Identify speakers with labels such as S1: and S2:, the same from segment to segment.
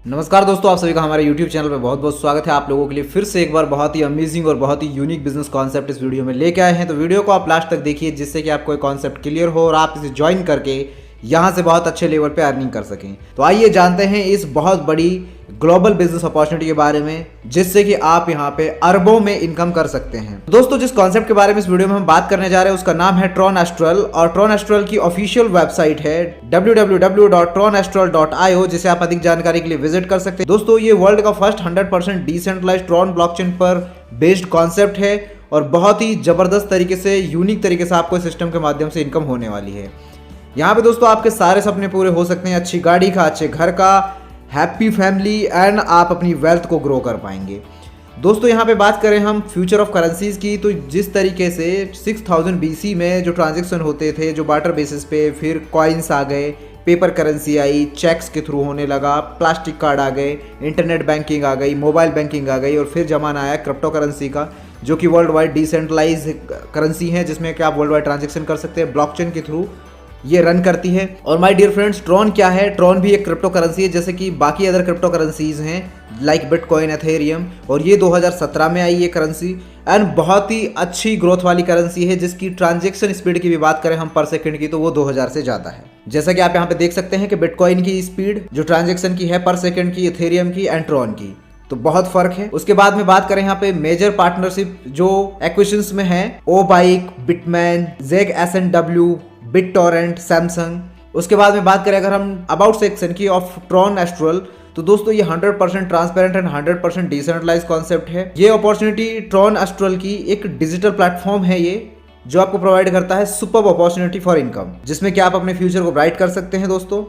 S1: नमस्कार दोस्तों, आप सभी का हमारे YouTube चैनल पे बहुत बहुत स्वागत है। आप लोगों के लिए फिर से एक बार बहुत ही अमेजिंग और बहुत ही यूनिक बिजनेस कॉन्सेप्ट इस वीडियो में लेके आए हैं। तो वीडियो को आप लास्ट तक देखिए जिससे कि आपको एक कॉन्सेप्ट क्लियर हो और आप इसे ज्वाइन करके यहाँ से बहुत अच्छे लेवल पे अर्निंग कर सकें। तो आइए जानते हैं इस बहुत बड़ी ग्लोबल बिजनेस अपॉर्चुनिटी के बारे में जिससे कि आप यहाँ पे अरबों में इनकम कर सकते हैं। दोस्तों, जिस कॉन्सेप्ट के बारे में इस वीडियो में हम बात करने जा रहे हैं उसका नाम है ट्रॉन एस्ट्रल और ट्रॉन एस्ट्रल की ऑफिशियल वेबसाइट है www.tronastral.io, जिसे आप अधिक जानकारी के लिए विजिट कर सकते हैं। दोस्तों, ये वर्ल्ड का फर्स्ट 100% डिसेंट्रलाइज्ड ट्रॉन ब्लॉकचेन पर बेस्ड कॉन्सेप्ट है और बहुत ही जबरदस्त तरीके से, यूनिक तरीके से आपको इस सिस्टम के माध्यम से इनकम होने वाली है। यहाँ पे दोस्तों आपके सारे सपने पूरे हो सकते हैं, अच्छी गाड़ी का, अच्छे घर का, हैप्पी फैमिली एंड आप अपनी वेल्थ को ग्रो कर पाएंगे। दोस्तों, यहाँ पे बात करें हम फ्यूचर ऑफ करेंसीज की, तो जिस तरीके से 6000 BC में जो ट्रांजैक्शन होते थे, जो बार्टर बेसिस पे, फिर कॉइन्स आ गए, पेपर करेंसी आई, चेक्स के थ्रू होने लगा, प्लास्टिक कार्ड आ गए, इंटरनेट बैंकिंग आ गई, मोबाइल बैंकिंग आ गई और फिर जमाना आया क्रिप्टो करेंसी का, जो कि वर्ल्ड वाइड डिसेंट्रलाइज करेंसी है जिसमें कि आप वर्ल्ड वाइड ट्रांजेक्शन कर सकते हैं, ब्लॉकचेन के थ्रू ये रन करती है। और माय डियर फ्रेंड्स, ट्रॉन क्या है? ट्रॉन भी एक क्रिप्टो करेंसी है जैसे कि बाकी अदर क्रिप्टो करेंसीज हैं लाइक बिटकॉइन, एथेरियम, और ये 2017 में आई ये करेंसी एंड बहुत ही अच्छी ग्रोथ वाली करेंसी है जिसकी ट्रांजैक्शन स्पीड की भी बात करें हम पर सेकंड की तो वो 2000 से ज़्यादा है। जैसा कि आप यहाँ पे देख सकते हैं कि बिटकॉइन की स्पीड जो ट्रांजैक्शन की है पर सेकंड की, एथेरियम की एंड ट्रॉन की, तो बहुत फर्क है। उसके बाद में बात करें यहाँ पे मेजर पार्टनरशिप जो एक्विजिशंस में है, ओ बाइक, बिटमैन, जेग SNW, बिटटोरेंट, सैमसंग। उसके बाद में बात करें अगर हम अबाउट सेक्शन की ऑफ ट्रॉन एस्ट्रल, तो दोस्तों ये 100% ट्रांसपेरेंट एंड 100% डिसेंट्रलाइज्ड कॉन्सेप्ट है। ये अपॉर्चुनिटी ट्रॉन एस्ट्रल की एक डिजिटल प्लेटफॉर्म है ये, जो आपको प्रोवाइड करता है सुपर्ब अपॉर्चुनिटी फॉर इनकम, जिसमें कि आप अपने फ्यूचर को ब्राइट कर सकते हैं। दोस्तों,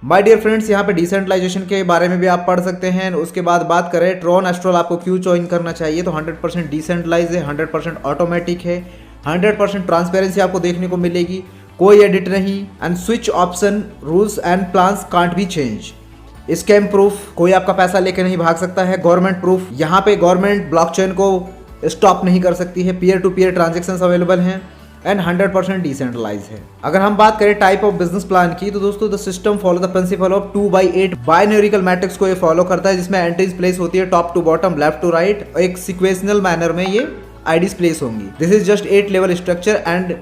S1: माय डियर फ्रेंड्स, यहाँ पे डिसेंट्रलाइजेशन के बारे में भी आप पढ़ सकते हैं। उसके बाद बात करें ट्रॉन एस्ट्रल आपको क्यों ज्वाइन करना चाहिए, तो 100% डिसेंट्रलाइज है, 100% ऑटोमेटिक है, 100% ट्रांसपेरेंसी आपको देखने को मिलेगी, कोई एडिट नहीं and switch option, rules and plans can't be change. Scam proof, कोई आपका पैसा लेके नहीं भाग सकता है। गवर्नमेंट प्रूफ, यहाँ पे गवर्नमेंट ब्लॉकचेन को स्टॉप नहीं कर सकती है। Peer to peer transactions available हैं एंड 100% डिसेंट्रलाइज है। अगर हम बात करें टाइप ऑफ बिजनेस प्लान की, तो दोस्तों the system follow the principle of 2/8 binarical matrix को ये फॉलो करता है, जिसमें एंट्रीज प्लेस होती है top to bottom, left to right, एक सिक्वेंशियल मैनर में ये आईडीज प्लेस होंगी। This is just 8 level structure and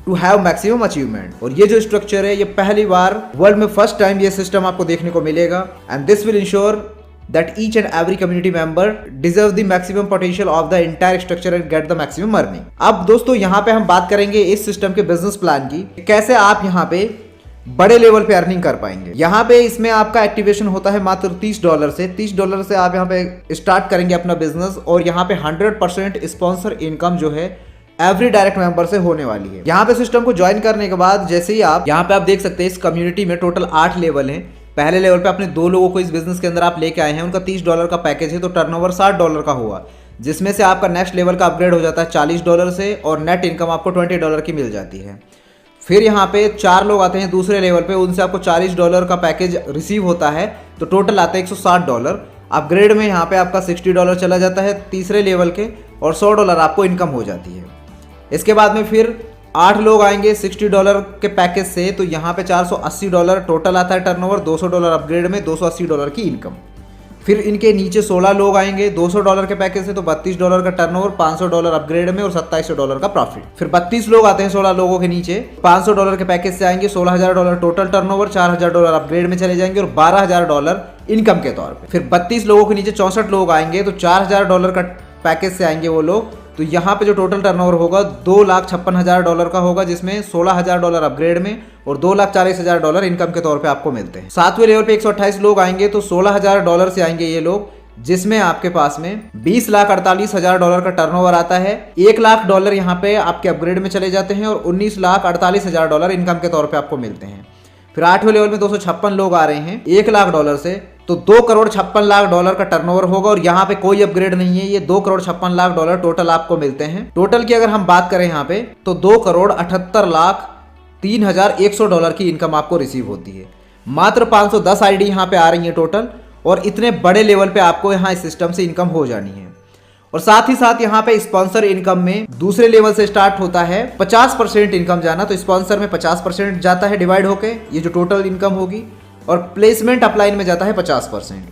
S1: to have maximum achievement. और ये जो स्ट्रक्चर है ये पहली बार वर्ल्ड में फर्स्ट टाइम ये सिस्टम आपको देखने को मिलेगा and this will ensure that each and every community member deserve the maximum potential of the entire structure and get the maximum earning। अब दोस्तों यहाँ पे हम बात करेंगे इस सिस्टम के बिजनेस प्लान की, कैसे आप यहाँ पे बड़े लेवल पे अर्निंग कर पाएंगे। यहाँ पे इसमें आपका एक्टिवेशन होता है मात्र $30 से। $30 से आप यहाँ पे स्टार्ट करेंगे अपना बिजनेस और यहाँ पे 100% स्पॉन्सर इनकम जो है एवरी डायरेक्ट मेंबर से होने वाली है। यहाँ पे सिस्टम को ज्वाइन करने के बाद जैसे ही आप यहाँ पे आप देख सकते हैं इस कम्युनिटी में टोटल 8 लेवल हैं। पहले लेवल पे अपने 2 लोगों को इस बिजनेस के अंदर आप लेके आए हैं, उनका $30 का पैकेज है, तो टर्नओवर $60 का हुआ, जिसमें से आपका नेक्स्ट लेवल का अपग्रेड हो जाता है $40 से और नेट इनकम आपको $20 की मिल जाती है। फिर यहाँ पे 4 लोग आते हैं दूसरे लेवल पे, उनसे आपको $40 का पैकेज रिसीव होता है, तो टोटल आता है $160। अपग्रेड में यहाँ पे आपका $60 चला जाता है तीसरे लेवल के और $100 आपको इनकम हो जाती है। इसके बाद में फिर 8 लोग आएंगे $60 के पैकेज से, तो यहाँ पे $480 टोटल आता है टर्नओवर, $200 अपग्रेड में, $280 की इनकम। फिर इनके नीचे 16 लोग आएंगे $200 के पैकेज से, तो $32 का टर्नओवर, $500 अपग्रेड में और $2700 का प्रॉफिट। फिर 32 लोग आते हैं 16 लोगों के नीचे, $500 के पैकेज से आएंगे, $16000 टोटल टर्नओवर, $4000 अपग्रेड में चले जाएंगे और $12000 इनकम के तौर पे। फिर 32 लोगों के नीचे 64 लोग आएंगे, तो $4000 का पैकेज से आएंगे वो लोग, तो यहाँ पे जो टोटल टर्नओवर होगा $2,56,000 का होगा, जिसमें $16,000 अपग्रेड में और $2,40,000 इनकम के तौर पे आपको मिलते हैं। 7वें लेवल पे 128 लोग आएंगे, तो $16,000 से आएंगे ये लोग, जिसमें आपके पास में $20,48,000 का टर्नओवर आता है। $1,00,000 यहाँ पे आपके अपग्रेड में चले जाते हैं और $19,48,000 इनकम के तौर पे आपको मिलते हैं। फिर 8वें लेवल में 256 लोग आ रहे हैं $1,00,000 से, तो $2,56,00,000 का टर्नओवर होगा और यहाँ पे कोई अपग्रेड नहीं है, ये $2,56,00,000 टोटल आपको मिलते हैं। टोटल की अगर हम बात करें यहाँ पे, तो $2,78,03,100 की इनकम आपको रिसीव होती है। मात्र 510 आईडी यहाँ पे आ रही है टोटल, और इतने बड़े लेवल पे आपको यहाँ इस सिस्टम से इनकम हो जानी है। और साथ ही साथ यहाँ पे स्पॉन्सर इनकम में दूसरे लेवल से स्टार्ट होता है 50% इनकम जाना, तो स्पॉन्सर में 50% जाता है डिवाइड होके, ये जो टोटल इनकम होगी, और प्लेसमेंट अपलाइन में जाता है 50%।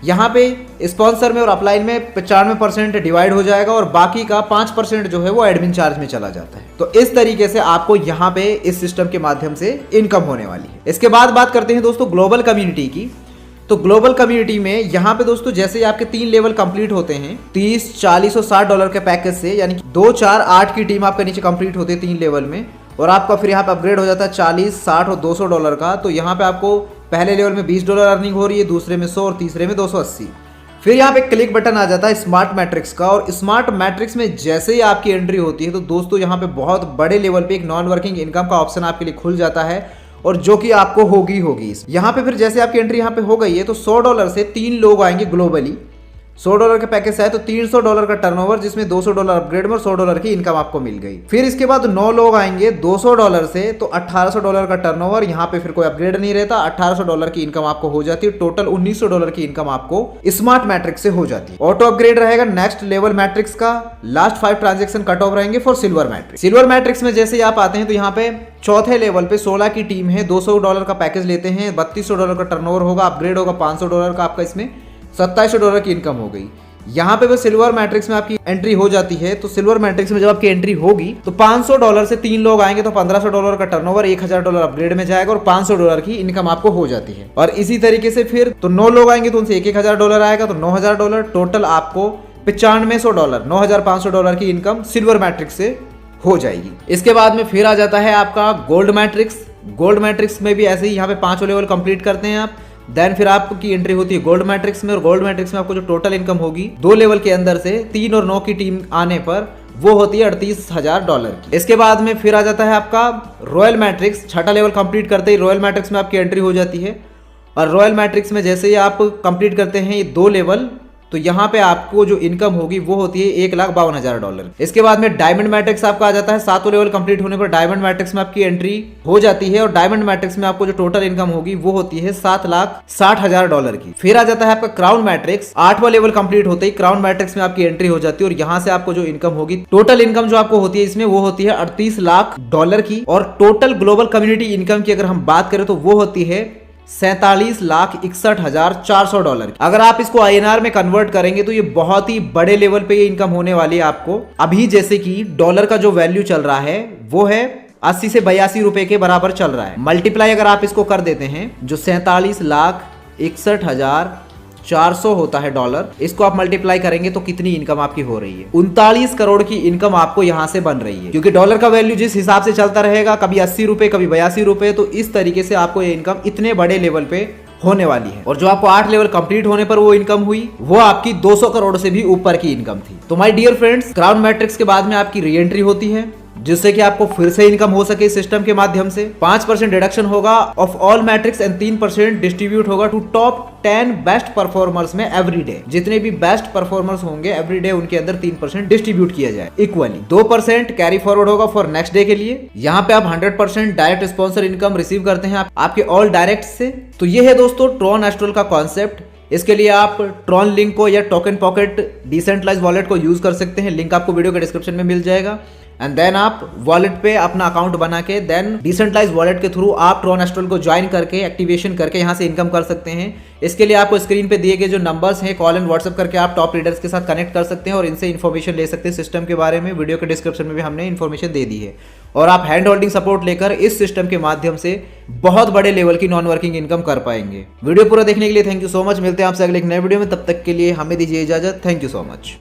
S1: यहाँ पे स्पॉन्सर में और अपलाइन में 95% डिवाइड हो जाएगा और बाकी का 5% जो है वो एडमिन चार्ज में चला जाता है। तो इस तरीके से आपको यहाँ पे इस सिस्टम के माध्यम से इनकम होने वाली है। इसके बाद बात करते हैं दोस्तों ग्लोबल कम्युनिटी की। तो ग्लोबल कम्युनिटी में यहाँ पे दोस्तों जैसे ही आपके 3 लेवल कंप्लीट होते हैं 30, 40 और 60 डॉलर के पैकेज से, यानी कि 2, 4, 8 की टीम आपके नीचे कंप्लीट होती है 3 लेवल में, और आपका फिर यहाँ पे अपग्रेड हो जाता है 40, 60 और 200 डॉलर का। तो यहाँ पे आपको पहले लेवल में $20 अर्निंग हो रही है, दूसरे में 100 और तीसरे में 280। फिर यहाँ पे क्लिक बटन आ जाता है स्मार्ट मैट्रिक्स का, और स्मार्ट मैट्रिक्स में जैसे ही आपकी एंट्री होती है तो दोस्तों यहाँ पे बहुत बड़े लेवल पे एक नॉन वर्किंग इनकम का ऑप्शन आपके लिए खुल जाता है, और जो कि आपको होगी। यहाँ पे फिर जैसे आपकी एंट्री यहाँ पे हो गई है तो $100 से 3 लोग आएंगे ग्लोबली। $100 के पैकेज है तो $300 का टर्नओवर, जिसमें $200 अपग्रेड में और $100 की इनकम आपको मिल गई। फिर इसके बाद 9 लोग आएंगे $200 से, तो $1800 का टर्नओवर। यहाँ पे फिर कोई अपग्रेड नहीं रहता, $1800 की इनकम आपको हो जाती है। टोटल $1900 की इनकम आपको स्मार्ट मैट्रिक्स से हो जाती है। ऑटो अपग्रेड रहेगा नेक्स्ट लेवल मैट्रिक्स का। लास्ट 5 ट्रांजेक्शन कट ऑफ रहेंगे for silver matrix. Silver matrix में जैसे ही आप आते हैं तो यहाँ पे चौथे लेवल पे 16 की टीम है, $200 का पैकेज लेते हैं, $3200 का टर्नओवर होगा, अपग्रेड होगा $500 का, आपका इसमें $2700 की इनकम हो गई। यहाँ पे वो सिल्वर मैट्रिक्स में आपकी एंट्री हो जाती है। तो सिल्वर मैट्रिक्स में जब आपकी एंट्री होगी तो $500 से 3 लोग आएंगे तो $1500 का टर्नओवर, $1000 अपग्रेड में जाएगा और $500 की इनकम आपको हो जाती है। और इसी तरीके से फिर तो 9 लोग आएंगे तो उनसे $1000 आएगा, तो $9000। टोटल आपको $9500, $9500 की इनकम सिल्वर मैट्रिक्स से हो जाएगी। इसके बाद में फिर आ जाता है आपका गोल्ड मैट्रिक्स। गोल्ड मैट्रिक्स में भी ऐसे ही यहाँ पे 5 लेवल कंप्लीट करते हैं आप, देन फिर आपकी एंट्री होती है गोल्ड मैट्रिक्स में, और गोल्ड मैट्रिक्स में आपको जो टोटल इनकम होगी 2 लेवल के अंदर से 3 और 9 की टीम आने पर वो होती है $38000 की। इसके बाद में फिर आ जाता है आपका रॉयल मैट्रिक्स। 6ठा लेवल कंप्लीट करते ही रॉयल मैट्रिक्स में आपकी एंट्री हो जाती है, और रॉयल मैट्रिक्स में जैसे ही आप कंप्लीट करते हैं ये 2 लेवल, तो यहाँ पे आपको जो इनकम होगी वो होती है $1,52,000। इसके बाद में डायमंड मैट्रिक्स आपका आ जाता है। 7 लेवल कंप्लीट होने पर डायमंड मैट्रिक्स में आपकी एंट्री हो जाती है, और डायमंड मैट्रिक्स में आपको जो टोटल इनकम होगी वो होती है $7,60,000 की। फिर आ जाता है आपका क्राउन मैट्रिक्स। 8वां लेवल कंप्लीट होते ही क्राउन मैट्रिक्स में आपकी एंट्री हो जाती है, और यहाँ से आपको जो इनकम होगी, टोटल इनकम जो आपको होती है इसमें वो होती है $38 लाख की। और टोटल ग्लोबल कम्युनिटी इनकम की अगर हम बात करें तो वो होती है $47,61,400। अगर आप इसको INR में कन्वर्ट करेंगे तो ये बहुत ही बड़े लेवल पे ये इनकम होने वाली है आपको। अभी जैसे कि डॉलर का जो वैल्यू चल रहा है वो है 80 से 82 रुपए के बराबर चल रहा है। मल्टीप्लाई अगर आप इसको कर देते हैं, जो 47,61,400 होता है डॉलर, इसको आप मल्टीप्लाई करेंगे तो कितनी इनकम आपकी हो रही है? 39 करोड़ की इनकम आपको यहाँ से बन रही है, क्योंकि डॉलर का वैल्यू जिस हिसाब से चलता रहेगा, कभी 80 रुपए, कभी 82 रुपए, तो इस तरीके से आपको ये इनकम इतने बड़े लेवल पे होने वाली है। और जो आपको 8 लेवल कंप्लीट होने पर वो इनकम हुई, वो आपकी 200 करोड़ से भी ऊपर की इनकम थी। तो my dear friends, Crown Matrix के बाद में आपकी री एंट्री होती है, जिससे कि आपको फिर से इनकम हो सके इस सिस्टम के माध्यम से। 5% डिडक्शन होगा of all matrix and 3% distribute होगा टू टॉप 10 बेस्ट परफॉर्मर्स में एवरी डे। जितने भी बेस्ट परफॉर्मर्स होंगे एवरी डे, उनके अंदर 3% डिस्ट्रीब्यूट किया जाए इक्वली। 2% कैरी फॉरवर्ड होगा फॉर नेक्स्ट डे के लिए। यहाँ पे आप 100% डायरेक्ट स्पॉन्सर इनकम रिसीव करते हैं आपके ऑल डायरेक्ट से। तो ये है दोस्तों ट्रॉन एस्ट्रल का कॉन्सेप्ट। इसके लिए आप ट्रॉन लिंक को या टोकन पॉकेट डिसेंट्रलाइज्ड वॉलेट को यूज कर सकते हैं। लिंक आपको वीडियो के डिस्क्रिप्शन में मिल जाएगा। एंड देन आप वॉलेट पे अपना अकाउंट बना के देन डिसेंट्रलाइज्ड वॉलेट के थ्रू आप ट्रॉन एस्ट्रल को ज्वाइन करके एक्टिवेशन करके यहाँ से इनकम कर सकते हैं। इसके लिए आपको स्क्रीन पे दिए गए जो नंबर्स हैं, कॉल एंड व्हाट्सएप करके आप टॉप लीडर्स के साथ कनेक्ट कर सकते हैं और इनसे इन्फॉर्मेशन ले सकते हैं सिस्टम के बारे में। वीडियो के डिस्क्रिप्शन में भी हमने इन्फॉर्मेशन दे दी है, और आप हैंड होल्डिंग सपोर्ट लेकर इस सिस्टम के माध्यम से बहुत बड़े लेवल की नॉन वर्किंग इनकम कर पाएंगे। वीडियो पूरा देखने के लिए थैंक यू सो मच। मिलते हैं आपसे अगले एक नए वीडियो में, तब तक के लिए हमें दीजिए इजाजत। Thank you so much.